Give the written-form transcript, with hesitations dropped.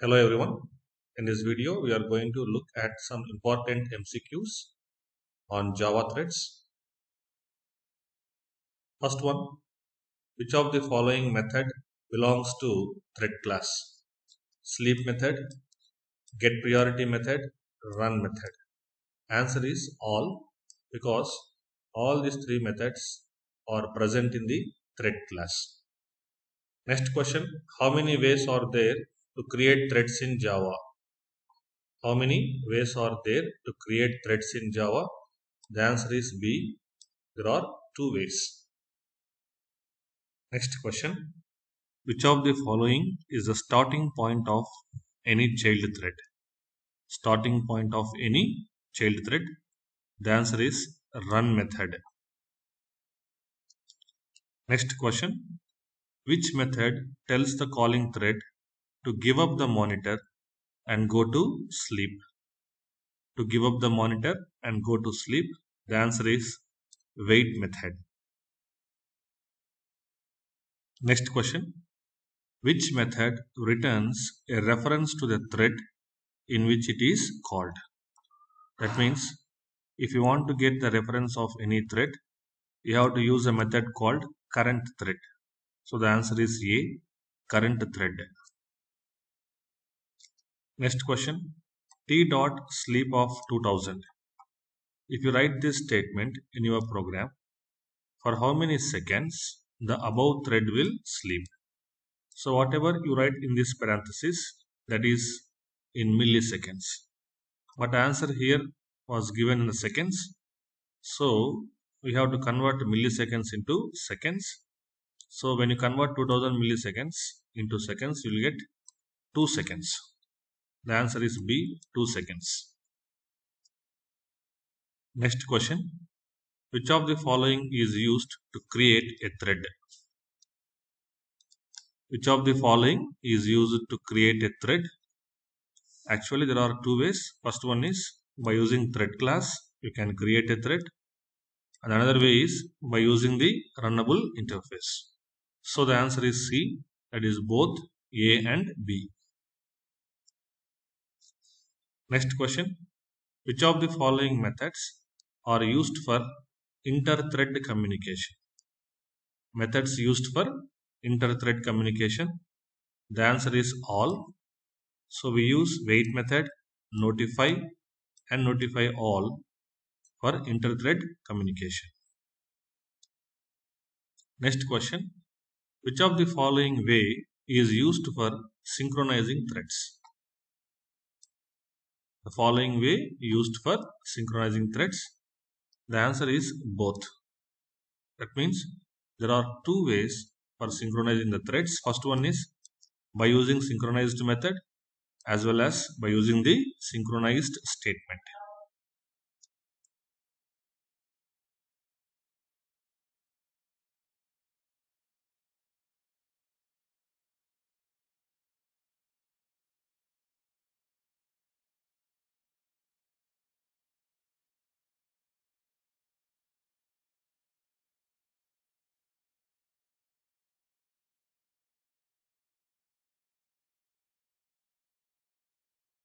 Hello everyone. In this video, we are going to look at some important MCQs on Java threads. First one, which of the following method belongs to thread class? Sleep method, get priority method, run method. Answer is all, because all these three methods are present in the thread class. Next question, how many ways are there to create threads in Java? How many ways are there to create threads in Java? The answer is B. There are two ways. Next question. Which of the following is the starting point of any child thread? Starting point of any child thread. The answer is run method. Next question. Which method tells the calling thread to give up the monitor and go to sleep? To give up the monitor and go to sleep. The answer is wait method. Next question. Which method returns a reference to the thread in which it is called? That means if you want to get the reference of any thread, you have to use a method called current thread. So the answer is A, current thread. Next question. T dot sleep of 2000. If you write this statement in your program, for how many seconds the above thread will sleep? So whatever you write in this parenthesis, that is in milliseconds. But answer here was given in the seconds. So we have to convert milliseconds into seconds. So when you convert 2000 milliseconds into seconds, you will get 2 seconds. The answer is B, 2 seconds. Next question. Which of the following is used to create a thread? Which of the following is used to create a thread? Actually, there are two ways. First one is by using thread class, you can create a thread. And another way is by using the runnable interface. So the answer is C, that is both A and B. Next question. Which of the following methods are used for inter-thread communication? Methods used for inter-thread communication. The answer is all. So we use wait method, notify and notify all for inter-thread communication. Next question. Which of the following way is used for synchronizing threads? The following way used for synchronizing threads. The answer is both. That means there are two ways for synchronizing the threads. First one is by using synchronized method as well as by using the synchronized statement.